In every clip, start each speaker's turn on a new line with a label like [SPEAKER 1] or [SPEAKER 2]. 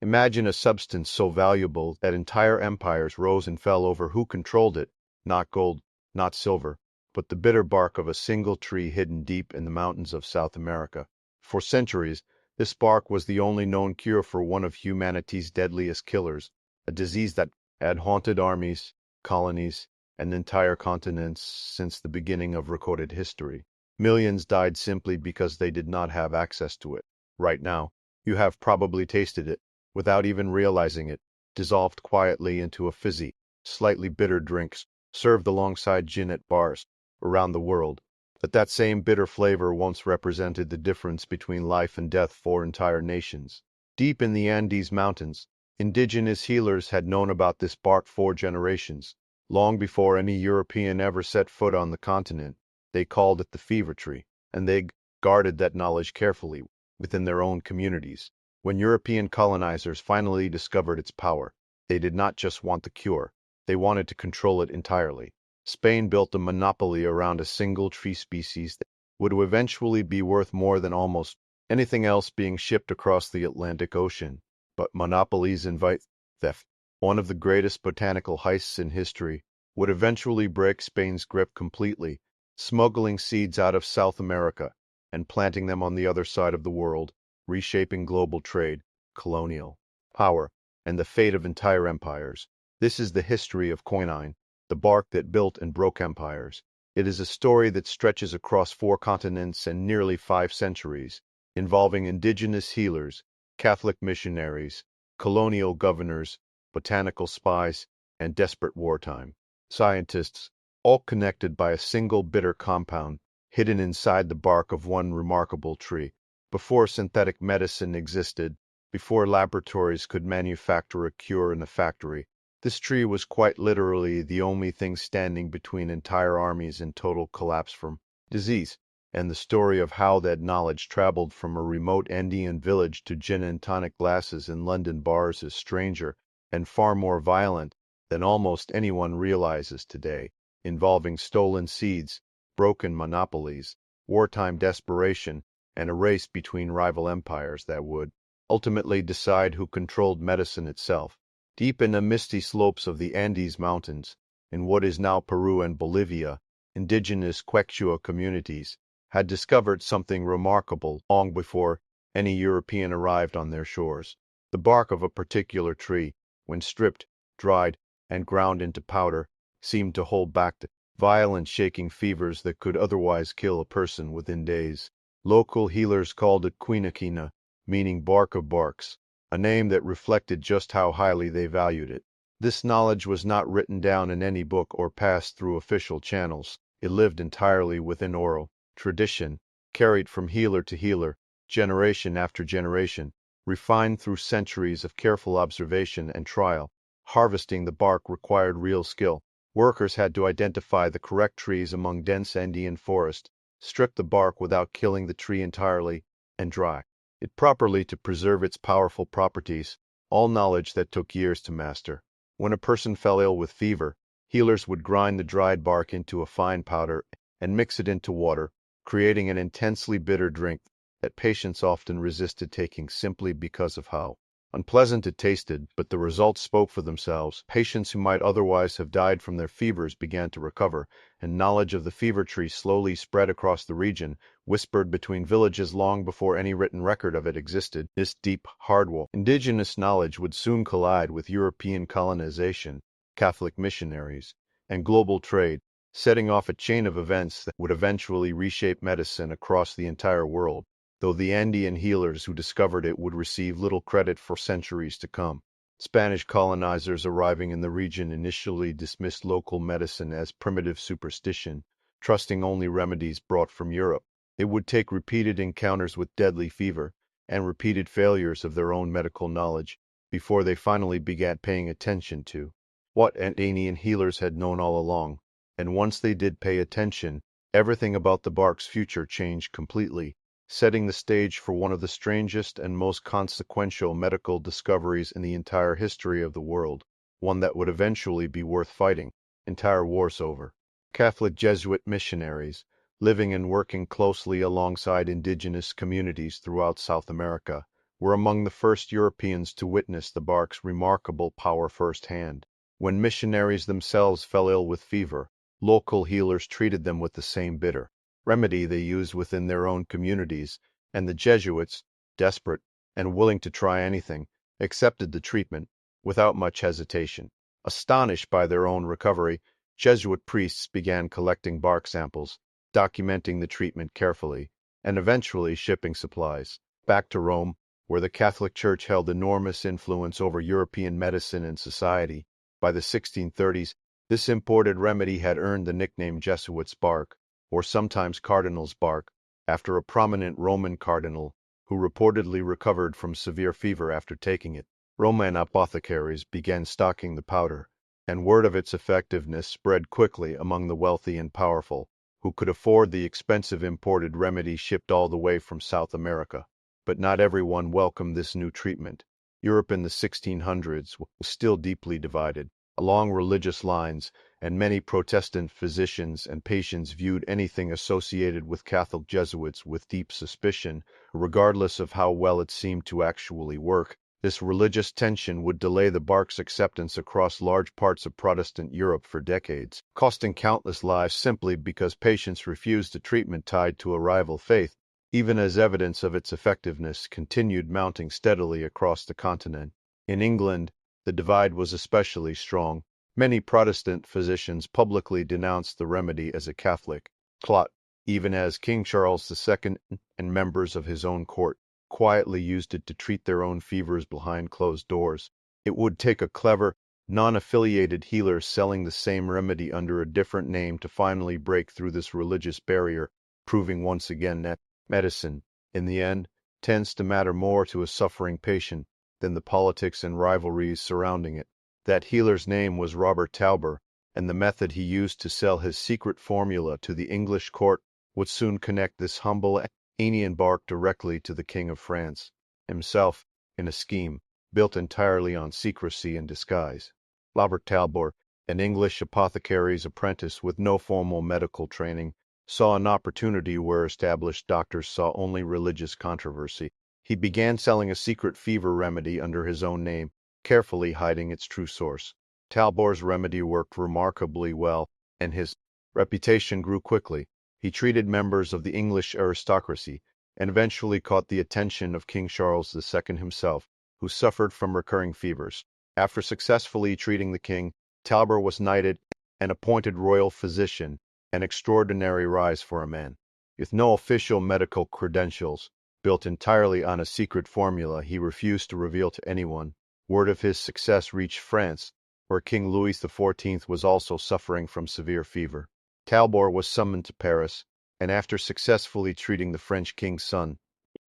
[SPEAKER 1] Imagine a substance so valuable that entire empires rose and fell over who controlled it, not gold, not silver, but the bitter bark of a single tree hidden deep in the mountains of South America. For centuries, this bark was the only known cure for one of humanity's deadliest killers, a disease that had haunted armies, colonies, and entire continents since the beginning of recorded history. Millions died simply because they did not have access to it. Right now, you have probably tasted it, without even realizing it, dissolved quietly into a fizzy, slightly bitter drink served alongside gin at bars around the world. But that same bitter flavor once represented the difference between life and death for entire nations. Deep in the Andes Mountains, indigenous healers had known about this bark for generations. Long before any European ever set foot on the continent, they called it the fever tree, and they guarded that knowledge carefully within their own communities. When European colonizers finally discovered its power, they did not just want the cure, they wanted to control it entirely. Spain built a monopoly around a single tree species that would eventually be worth more than almost anything else being shipped across the Atlantic Ocean. But monopolies invite theft. One of the greatest botanical heists in history would eventually break Spain's grip completely, smuggling seeds out of South America and planting them on the other side of the world, reshaping global trade, colonial power, and the fate of entire empires. This is the history of quinine, the bark that built and broke empires. It is a story that stretches across 4 continents and nearly 5 centuries, involving indigenous healers, Catholic missionaries, colonial governors, botanical spies, and desperate wartime scientists, all connected by a single bitter compound hidden inside the bark of one remarkable tree. Before synthetic medicine existed, before laboratories could manufacture a cure in a factory, this tree was quite literally the only thing standing between entire armies and total collapse from disease. And the story of how that knowledge traveled from a remote Andean village to gin and tonic glasses in London bars is stranger and far more violent than almost anyone realizes today, involving stolen seeds, broken monopolies, wartime desperation, and a race between rival empires that would ultimately decide who controlled medicine itself. Deep in the misty slopes of the Andes Mountains, in what is now Peru and Bolivia, indigenous Quechua communities had discovered something remarkable long before any European arrived on their shores. The bark of a particular tree, when stripped, dried, and ground into powder, seemed to hold back the violent shaking fevers that could otherwise kill a person within days. Local healers called it Quinine, meaning bark of barks, a name that reflected just how highly they valued it. This knowledge was not written down in any book or passed through official channels. It lived entirely within oral tradition, carried from healer to healer, generation after generation, refined through centuries of careful observation and trial. Harvesting the bark required real skill. Workers had to identify the correct trees among dense Andean forest, strip the bark without killing the tree entirely, and dry it properly to preserve its powerful properties, all knowledge that took years to master. When a person fell ill with fever, healers would grind the dried bark into a fine powder and mix it into water, creating an intensely bitter drink that patients often resisted taking simply because of how unpleasant it tasted, but the results spoke for themselves. Patients who might otherwise have died from their fevers began to recover, and knowledge of the fever tree slowly spread across the region, whispered between villages long before any written record of it existed. This deep, hardwood, indigenous knowledge would soon collide with European colonization, Catholic missionaries, and global trade, setting off a chain of events that would eventually reshape medicine across the entire world, though the Andean healers who discovered it would receive little credit for centuries to come. Spanish colonizers arriving in the region initially dismissed local medicine as primitive superstition, trusting only remedies brought from Europe. It would take repeated encounters with deadly fever and repeated failures of their own medical knowledge before they finally began paying attention to what Andean healers had known all along. And once they did pay attention, everything about the bark's future changed completely, setting the stage for one of the strangest and most consequential medical discoveries in the entire history of the world, one that would eventually be worth fighting entire wars over. Catholic Jesuit missionaries, living and working closely alongside indigenous communities throughout South America, were among the first Europeans to witness the bark's remarkable power firsthand. When missionaries themselves fell ill with fever, local healers treated them with the same bitter remedy they used within their own communities, and the Jesuits, desperate and willing to try anything, accepted the treatment without much hesitation. Astonished by their own recovery, Jesuit priests began collecting bark samples, documenting the treatment carefully, and eventually shipping supplies back to Rome, where the Catholic Church held enormous influence over European medicine and society. By the 1630s, this imported remedy had earned the nickname Jesuit's bark, or sometimes Cardinal's bark, after a prominent Roman cardinal who reportedly recovered from severe fever after taking it. Roman apothecaries began stocking the powder, and word of its effectiveness spread quickly among the wealthy and powerful, who could afford the expensive imported remedy shipped all the way from South America. But not everyone welcomed this new treatment. Europe in the 1600s was still deeply divided along religious lines, and many Protestant physicians and patients viewed anything associated with Catholic Jesuits with deep suspicion, regardless of how well it seemed to actually work. This religious tension would delay the bark's acceptance across large parts of Protestant Europe for decades, costing countless lives simply because patients refused a treatment tied to a rival faith, even as evidence of its effectiveness continued mounting steadily across the continent. In England, the divide was especially strong. Many Protestant physicians publicly denounced the remedy as a Catholic plot, even as King Charles II and members of his own court quietly used it to treat their own fevers behind closed doors. It would take a clever, non-affiliated healer selling the same remedy under a different name to finally break through this religious barrier, proving once again that medicine, in the end, tends to matter more to a suffering patient than the politics and rivalries surrounding it. That healer's name was Robert Talbor, and the method he used to sell his secret formula to the English court would soon connect this humble Andean bark directly to the King of France himself, in a scheme built entirely on secrecy and disguise. Robert Talbor, an English apothecary's apprentice with no formal medical training, saw an opportunity where established doctors saw only religious controversy. He began selling a secret fever remedy under his own name, carefully hiding its true source. Talbor's remedy worked remarkably well, and his reputation grew quickly. He treated members of the English aristocracy, and eventually caught the attention of King Charles II himself, who suffered from recurring fevers. After successfully treating the king, Talbor was knighted and appointed royal physician, an extraordinary rise for a man. With no official medical credentials, built entirely on a secret formula he refused to reveal to anyone, word of his success reached France, where King Louis XIV was also suffering from severe fever. Talbor was summoned to Paris, and after successfully treating the French king's son,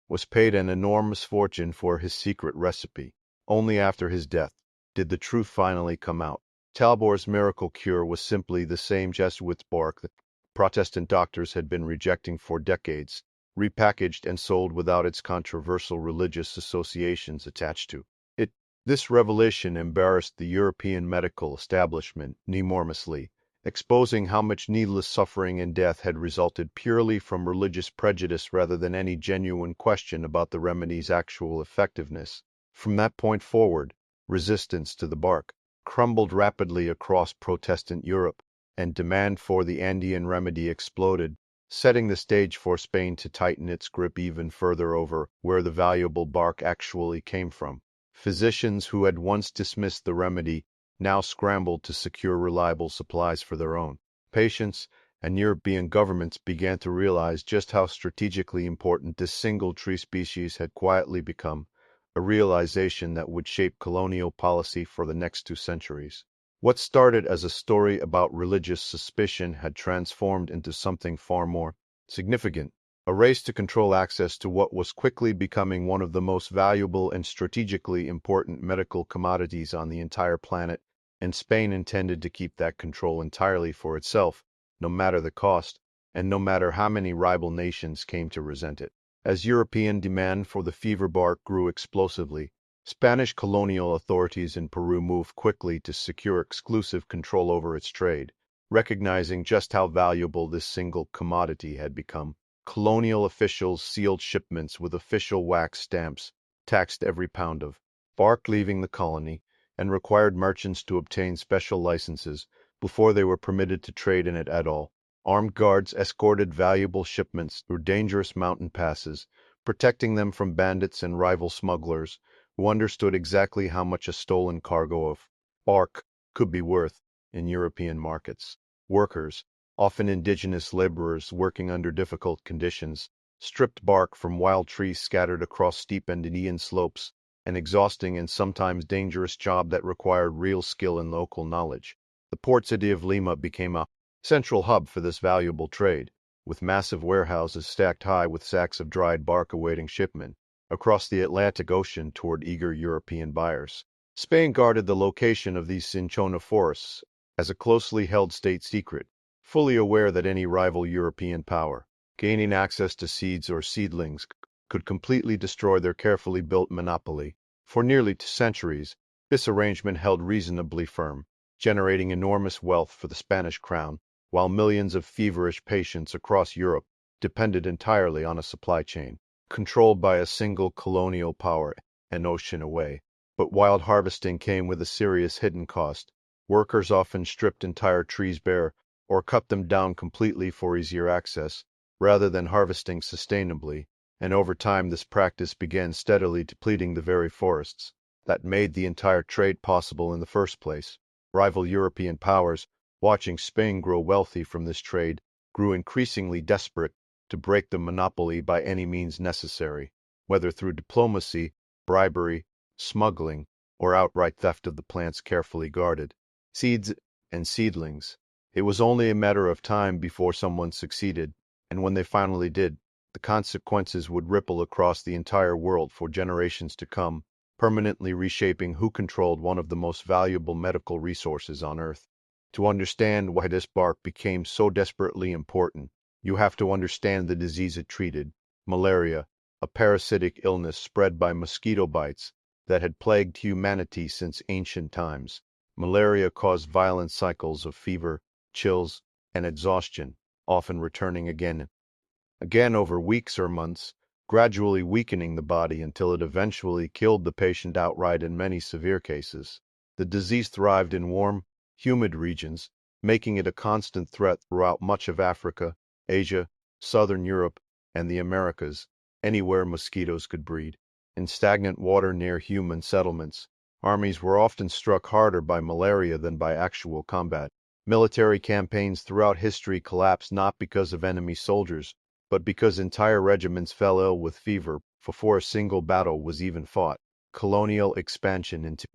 [SPEAKER 1] was paid an enormous fortune for his secret recipe. Only after his death did the truth finally come out. Talbor's miracle cure was simply the same Jesuit's bark that Protestant doctors had been rejecting for decades, repackaged and sold without its controversial religious associations attached to it. This revelation embarrassed the European medical establishment enormously, exposing how much needless suffering and death had resulted purely from religious prejudice rather than any genuine question about the remedy's actual effectiveness. From that point forward, resistance to the bark crumbled rapidly across Protestant Europe, and demand for the Andean remedy exploded, setting the stage for Spain to tighten its grip even further over where the valuable bark actually came from. Physicians who had once dismissed the remedy now scrambled to secure reliable supplies for their own patients, and European governments began to realize just how strategically important this single tree species had quietly become, a realization that would shape colonial policy for the next 2 centuries. What started as a story about religious suspicion had transformed into something far more significant, a race to control access to what was quickly becoming one of the most valuable and strategically important medical commodities on the entire planet, and Spain intended to keep that control entirely for itself, no matter the cost, and no matter how many rival nations came to resent it. As European demand for the fever bark grew explosively, Spanish colonial authorities in Peru moved quickly to secure exclusive control over its trade, recognizing just how valuable this single commodity had become. Colonial officials sealed shipments with official wax stamps, taxed every pound of bark leaving the colony, and required merchants to obtain special licenses before they were permitted to trade in it at all. Armed guards escorted valuable shipments through dangerous mountain passes, protecting them from bandits and rival smugglers who understood exactly how much a stolen cargo of bark could be worth in European markets. Workers, often indigenous laborers working under difficult conditions, stripped bark from wild trees scattered across steep Andean slopes, an exhausting and sometimes dangerous job that required real skill and local knowledge. The port city of Lima became a central hub for this valuable trade, with massive warehouses stacked high with sacks of dried bark awaiting shipment across the Atlantic Ocean toward eager European buyers. Spain guarded the location of these Cinchona forests as a closely held state secret, fully aware that any rival European power, gaining access to seeds or seedlings, could completely destroy their carefully built monopoly. For nearly 2 centuries, this arrangement held reasonably firm, generating enormous wealth for the Spanish crown, while millions of feverish patients across Europe depended entirely on a supply chain, controlled by a single colonial power an ocean away. But wild harvesting came with a serious hidden cost. Workers often stripped entire trees bare or cut them down completely for easier access, rather than harvesting sustainably, and over time this practice began steadily depleting the very forests that made the entire trade possible in the first place. Rival European powers, watching Spain grow wealthy from this trade, grew increasingly desperate to break the monopoly by any means necessary, whether through diplomacy, bribery, smuggling, or outright theft of the plants carefully guarded. Seeds and seedlings. It was only a matter of time before someone succeeded, and when they finally did, the consequences would ripple across the entire world for generations to come, permanently reshaping who controlled one of the most valuable medical resources on Earth. To understand why this bark became so desperately important, you have to understand the disease it treated, malaria, a parasitic illness spread by mosquito bites that had plagued humanity since ancient times. Malaria caused violent cycles of fever, chills, and exhaustion, often returning again over weeks or months, gradually weakening the body until it eventually killed the patient outright in many severe cases. The disease thrived in warm, humid regions, making it a constant threat throughout much of Africa, Asia, Southern Europe, and the Americas, anywhere mosquitoes could breed. In stagnant water near human settlements, armies were often struck harder by malaria than by actual combat. Military campaigns throughout history collapsed not because of enemy soldiers, but because entire regiments fell ill with fever before a single battle was even fought. Colonial expansion into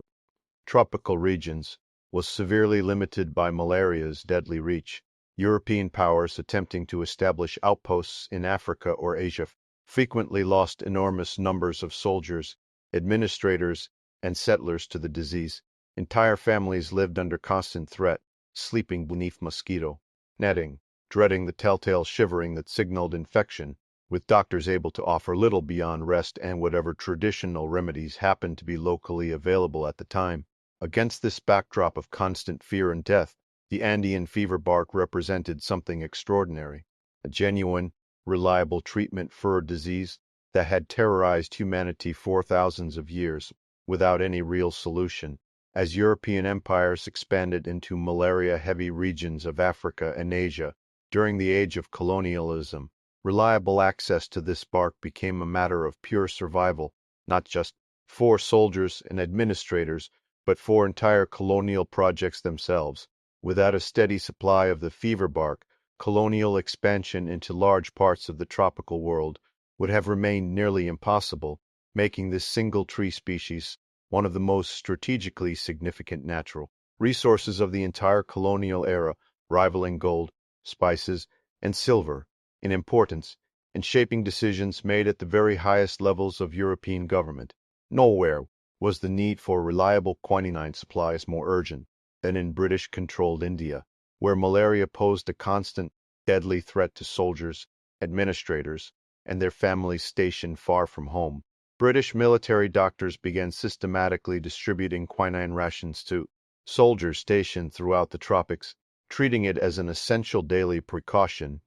[SPEAKER 1] tropical regions was severely limited by malaria's deadly reach. European powers attempting to establish outposts in Africa or Asia frequently lost enormous numbers of soldiers, administrators, and settlers to the disease. Entire families lived under constant threat, sleeping beneath mosquito netting, dreading the telltale shivering that signaled infection, with doctors able to offer little beyond rest and whatever traditional remedies happened to be locally available at the time. Against this backdrop of constant fear and death, the Andean fever bark represented something extraordinary, a genuine, reliable treatment for a disease that had terrorized humanity for thousands of years without any real solution. As European empires expanded into malaria-heavy regions of Africa and Asia during the age of colonialism, reliable access to this bark became a matter of pure survival, not just for soldiers and administrators, but for entire colonial projects themselves. Without a steady supply of the fever bark, colonial expansion into large parts of the tropical world would have remained nearly impossible, making this single tree species one of the most strategically significant natural resources of the entire colonial era, rivaling gold, spices, and silver in importance, and shaping decisions made at the very highest levels of European government. Nowhere was the need for reliable quinine supplies more urgent than in British-controlled India, where malaria posed a constant, deadly threat to soldiers, administrators, and their families stationed far from home. British military doctors began systematically distributing quinine rations to soldiers stationed throughout the tropics, treating it as an essential daily precaution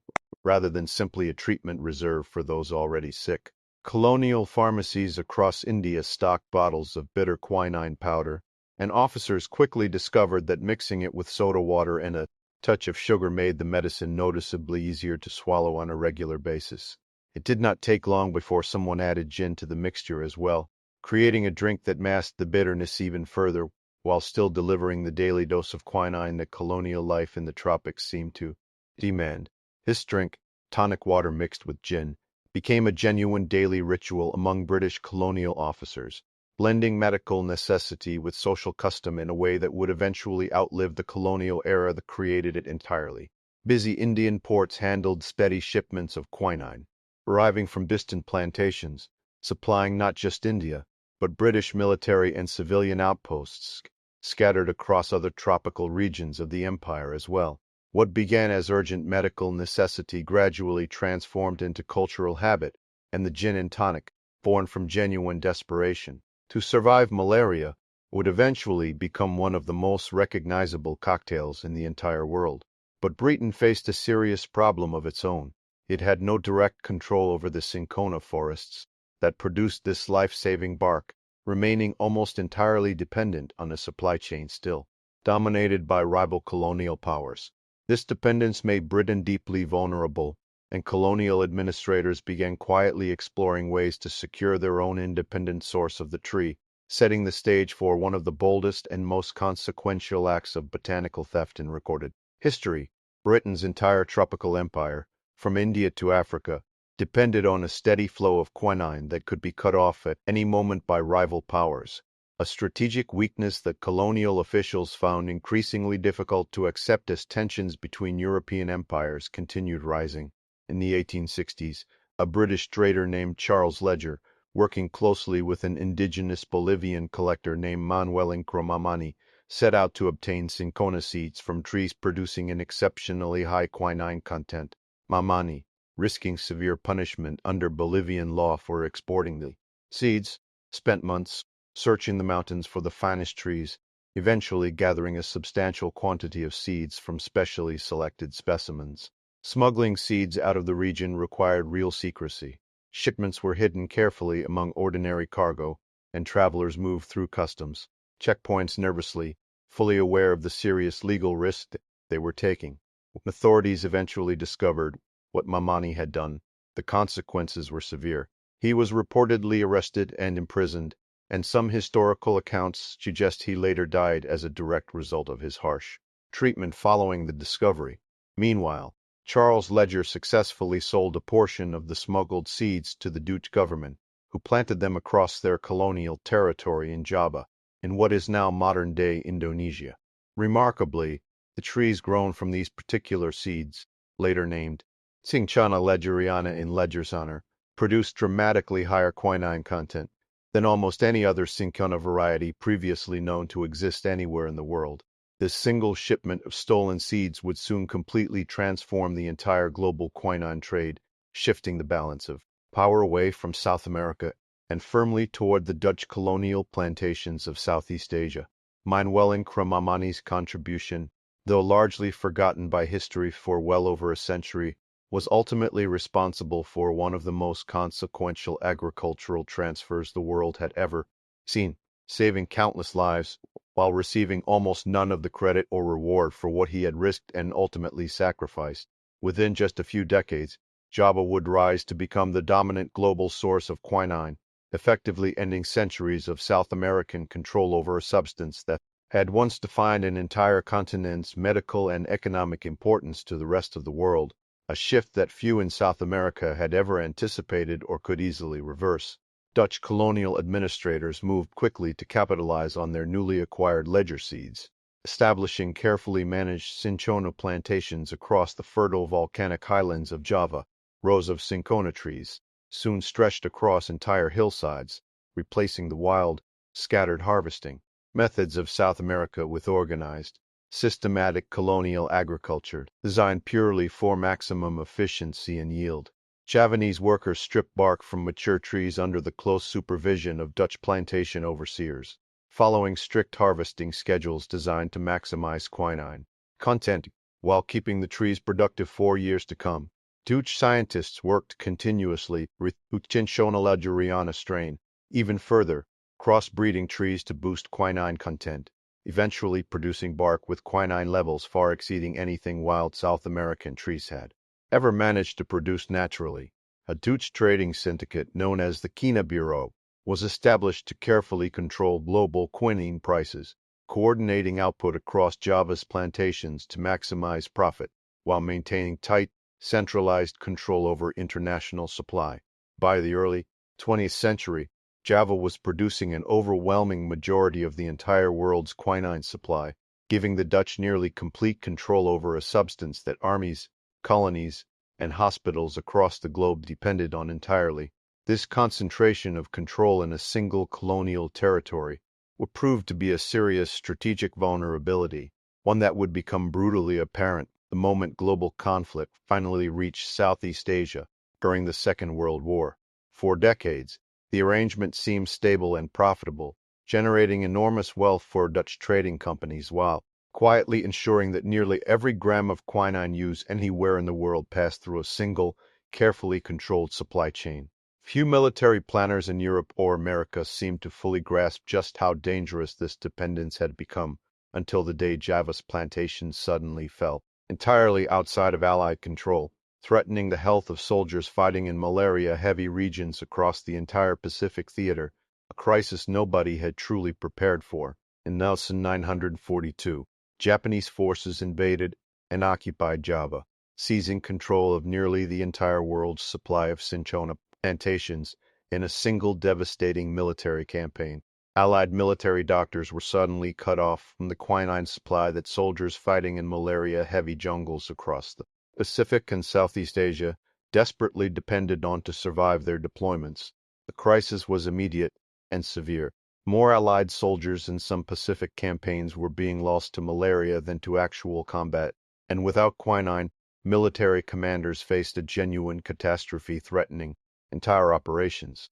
[SPEAKER 1] rather than simply a treatment reserved for those already sick. Colonial pharmacies across India stocked bottles of bitter quinine powder, and officers quickly discovered that mixing it with soda water and a touch of sugar made the medicine noticeably easier to swallow on a regular basis. It did not take long before someone added gin to the mixture as well, creating a drink that masked the bitterness even further while still delivering the daily dose of quinine that colonial life in the tropics seemed to demand. This drink, tonic water mixed with gin, became a genuine daily ritual among British colonial officers, blending medical necessity with social custom in a way that would eventually outlive the colonial era that created it entirely. Busy Indian ports handled steady shipments of quinine, arriving from distant plantations, supplying not just India, but British military and civilian outposts scattered across other tropical regions of the empire as well. What began as urgent medical necessity gradually transformed into cultural habit, and the gin and tonic, born from genuine desperation to survive malaria, would eventually become one of the most recognizable cocktails in the entire world. But Britain faced a serious problem of its own. It had no direct control over the Cinchona forests that produced this life-saving bark, remaining almost entirely dependent on a supply chain still dominated by rival colonial powers. This dependence made Britain deeply vulnerable, and colonial administrators began quietly exploring ways to secure their own independent source of the tree, setting the stage for one of the boldest and most consequential acts of botanical theft in recorded history. Britain's entire tropical empire, from India to Africa, depended on a steady flow of quinine that could be cut off at any moment by rival powers, a strategic weakness that colonial officials found increasingly difficult to accept as tensions between European empires continued rising. In the 1860s, a British trader named Charles Ledger, working closely with an indigenous Bolivian collector named Manuel Mamani, set out to obtain cinchona seeds from trees producing an exceptionally high quinine content. Mamani, risking severe punishment under Bolivian law for exporting the seeds, spent months searching the mountains for the finest trees, eventually gathering a substantial quantity of seeds from specially selected specimens. Smuggling seeds out of the region required real secrecy. Shipments were hidden carefully among ordinary cargo, and travelers moved through customs checkpoints nervously, fully aware of the serious legal risk they were taking. When authorities eventually discovered what Mamani had done, the consequences were severe. He was reportedly arrested and imprisoned, and some historical accounts suggest he later died as a direct result of his harsh treatment following the discovery. Meanwhile, Charles Ledger successfully sold a portion of the smuggled seeds to the Dutch government, who planted them across their colonial territory in Java, in what is now modern-day Indonesia. Remarkably, the trees grown from these particular seeds, later named Cinchona ledgeriana in Ledger's honor, produced dramatically higher quinine content than almost any other cinchona variety previously known to exist anywhere in the world. This single shipment of stolen seeds would soon completely transform the entire global quinine trade, shifting the balance of power away from South America and firmly toward the Dutch colonial plantations of Southeast Asia. Manuel Mamani's contribution, though largely forgotten by history for well over a century, was ultimately responsible for one of the most consequential agricultural transfers the world had ever seen, saving countless lives while receiving almost none of the credit or reward for what he had risked and ultimately sacrificed. Within just a few decades, Java would rise to become the dominant global source of quinine, effectively ending centuries of South American control over a substance that had once defined an entire continent's medical and economic importance to the rest of the world, a shift that few in South America had ever anticipated or could easily reverse. Dutch colonial administrators moved quickly to capitalize on their newly acquired ledger seeds, establishing carefully managed cinchona plantations across the fertile volcanic highlands of Java. Rows of cinchona trees soon stretched across entire hillsides, replacing the wild, scattered harvesting methods of South America with organized, systematic colonial agriculture designed purely for maximum efficiency and yield. Javanese workers stripped bark from mature trees under the close supervision of Dutch plantation overseers, following strict harvesting schedules designed to maximize quinine content while keeping the trees productive for years to come. Dutch scientists worked continuously with Cinchona laduriana strain, even further, cross-breeding trees to boost quinine content, eventually producing bark with quinine levels far exceeding anything wild South American trees had ever managed to produce naturally. A Dutch trading syndicate known as the Quinine Bureau was established to carefully control global quinine prices, coordinating output across Java's plantations to maximize profit, while maintaining tight, centralized control over international supply. By the early 20th century, Java was producing an overwhelming majority of the entire world's quinine supply, giving the Dutch nearly complete control over a substance that armies, colonies, and hospitals across the globe depended on entirely. This concentration of control in a single colonial territory would prove to be a serious strategic vulnerability, one that would become brutally apparent the moment global conflict finally reached Southeast Asia during the Second World War. For decades, the arrangement seemed stable and profitable, generating enormous wealth for Dutch trading companies while quietly ensuring that nearly every gram of quinine used anywhere in the world passed through a single, carefully controlled supply chain. Few military planners in Europe or America seemed to fully grasp just how dangerous this dependence had become until the day Java's plantations suddenly fell entirely outside of Allied control, threatening the health of soldiers fighting in malaria-heavy regions across the entire Pacific theater, a crisis nobody had truly prepared for. In 1942, Japanese forces invaded and occupied Java, seizing control of nearly the entire world's supply of Cinchona plantations in a single devastating military campaign. Allied military doctors were suddenly cut off from the quinine supply that soldiers fighting in malaria-heavy jungles across the Pacific and Southeast Asia desperately depended on to survive their deployments. The crisis was immediate and severe. More Allied soldiers in some Pacific campaigns were being lost to malaria than to actual combat, and without quinine, military commanders faced a genuine catastrophe threatening entire operations.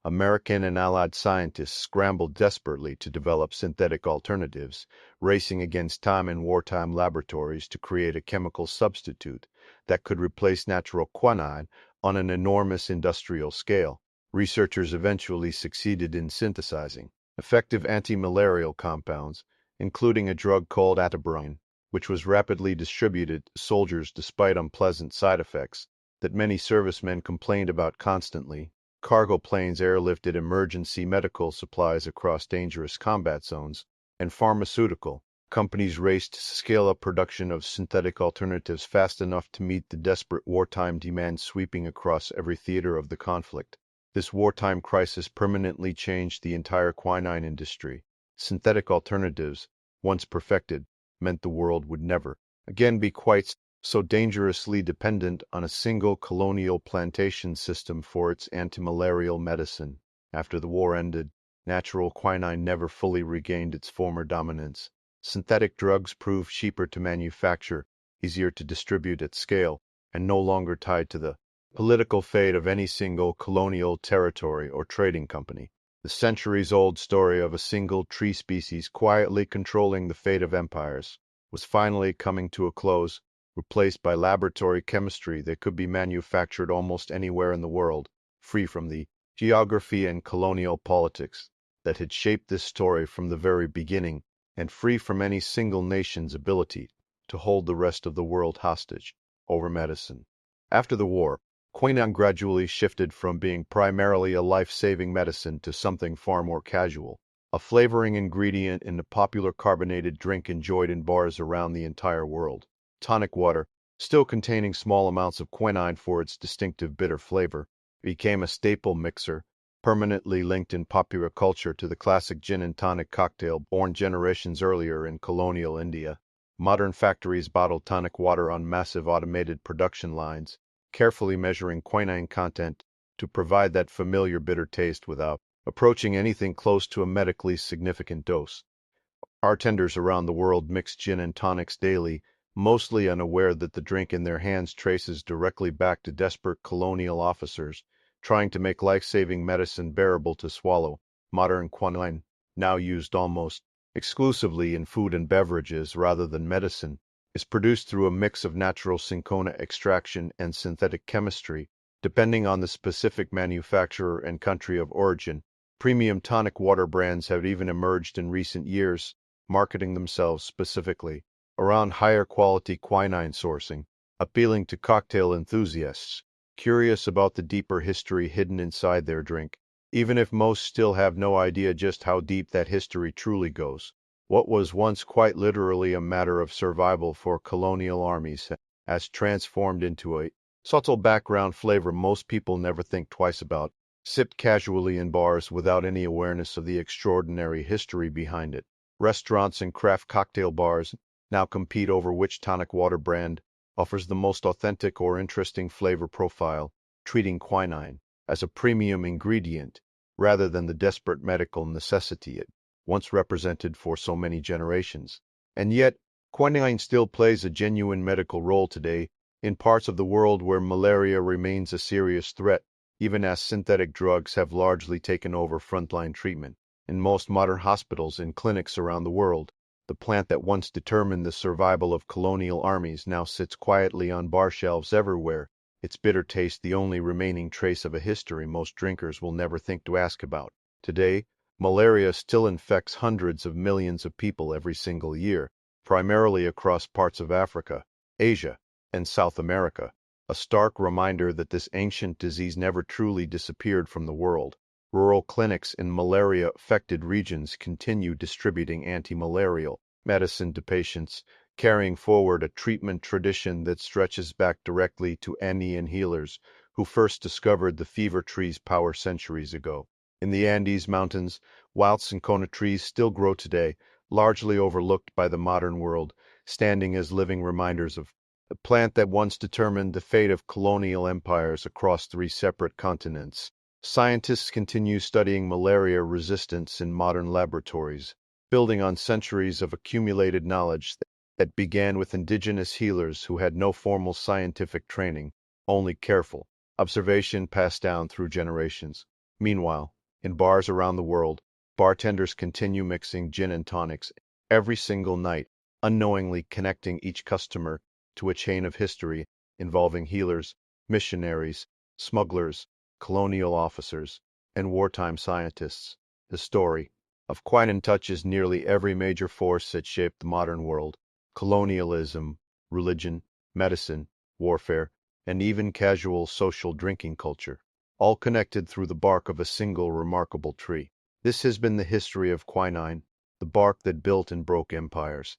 [SPEAKER 1] American and Allied scientists scrambled desperately to develop synthetic alternatives, racing against time in wartime laboratories to create a chemical substitute that could replace natural quinine on an enormous industrial scale. Researchers eventually succeeded in synthesizing effective anti-malarial compounds, including a drug called atabrine, which was rapidly distributed to soldiers despite unpleasant side effects that many servicemen complained about constantly. Cargo planes airlifted emergency medical supplies across dangerous combat zones, and pharmaceutical companies raced to scale up production of synthetic alternatives fast enough to meet the desperate wartime demand sweeping across every theater of the conflict. This wartime crisis permanently changed the entire quinine industry. Synthetic alternatives, once perfected, meant the world would never again be quite so dangerously dependent on a single colonial plantation system for its antimalarial medicine. After the war ended, natural quinine never fully regained its former dominance. Synthetic drugs proved cheaper to manufacture, easier to distribute at scale, and no longer tied to the political fate of any single colonial territory or trading company. The centuries-old story of a single tree species quietly controlling the fate of empires was finally coming to a close, replaced by laboratory chemistry that could be manufactured almost anywhere in the world, free from the geography and colonial politics that had shaped this story from the very beginning, and free from any single nation's ability to hold the rest of the world hostage over medicine. After the war, quinine gradually shifted from being primarily a life-saving medicine to something far more casual, a flavoring ingredient in the popular carbonated drink enjoyed in bars around the entire world. Tonic water, still containing small amounts of quinine for its distinctive bitter flavor, became a staple mixer, permanently linked in popular culture to the classic gin and tonic cocktail born generations earlier in colonial India. Modern factories bottle tonic water on massive automated production lines, carefully measuring quinine content to provide that familiar bitter taste without approaching anything close to a medically significant dose. Bartenders around the world mix gin and tonics daily, mostly unaware that the drink in their hands traces directly back to desperate colonial officers trying to make life-saving medicine bearable to swallow. Modern quinine, now used almost exclusively in food and beverages rather than medicine, is produced through a mix of natural Cinchona extraction and synthetic chemistry, depending on the specific manufacturer and country of origin. Premium tonic water brands have even emerged in recent years, marketing themselves specifically around higher quality quinine sourcing, appealing to cocktail enthusiasts curious about the deeper history hidden inside their drink, even if most still have no idea just how deep that history truly goes. What was once quite literally a matter of survival for colonial armies has transformed into a subtle background flavor most people never think twice about, sipped casually in bars without any awareness of the extraordinary history behind it. Restaurants and craft cocktail bars now compete over which tonic water brand offers the most authentic or interesting flavor profile, treating quinine as a premium ingredient rather than the desperate medical necessity it once represented for so many generations. And yet, quinine still plays a genuine medical role today in parts of the world where malaria remains a serious threat, even as synthetic drugs have largely taken over frontline treatment. In most modern hospitals and clinics around the world, the plant that once determined the survival of colonial armies now sits quietly on bar shelves everywhere, its bitter taste the only remaining trace of a history most drinkers will never think to ask about. Today, malaria still infects hundreds of millions of people every single year, primarily across parts of Africa, Asia, and South America, a stark reminder that this ancient disease never truly disappeared from the world. Rural clinics in malaria-affected regions continue distributing anti-malarial medicine to patients, carrying forward a treatment tradition that stretches back directly to Andean healers who first discovered the fever tree's power centuries ago. In the Andes Mountains, wild cinchona trees still grow today, largely overlooked by the modern world, standing as living reminders of the plant that once determined the fate of colonial empires across 3 separate continents. Scientists continue studying malaria resistance in modern laboratories, building on centuries of accumulated knowledge that began with indigenous healers who had no formal scientific training, only careful observation passed down through generations. Meanwhile, in bars around the world, bartenders continue mixing gin and tonics every single night, unknowingly connecting each customer to a chain of history involving healers, missionaries, smugglers, colonial officers, and wartime scientists. The story of quinine touches nearly every major force that shaped the modern world: colonialism, religion, medicine, warfare, and even casual social drinking culture, all connected through the bark of a single remarkable tree. This has been the history of quinine, the bark that built and broke empires.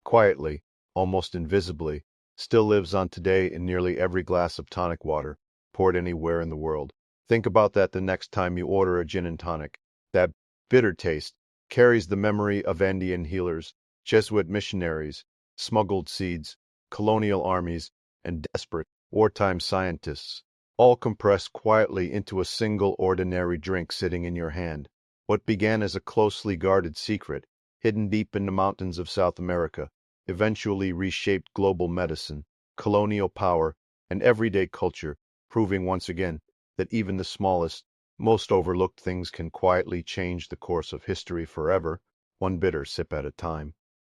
[SPEAKER 1] Quietly, almost invisibly, still lives on today in nearly every glass of tonic water, poured anywhere in the world. Think about that the next time you order a gin and tonic. That bitter taste carries the memory of Andean healers, Jesuit missionaries, smuggled seeds, colonial armies, and desperate wartime scientists, all compressed quietly into a single ordinary drink sitting in your hand. What began as a closely guarded secret, hidden deep in the mountains of South America, eventually reshaped global medicine, colonial power, and everyday culture, proving once again that even the smallest, most overlooked things can quietly change the course of history forever, one bitter sip at a time.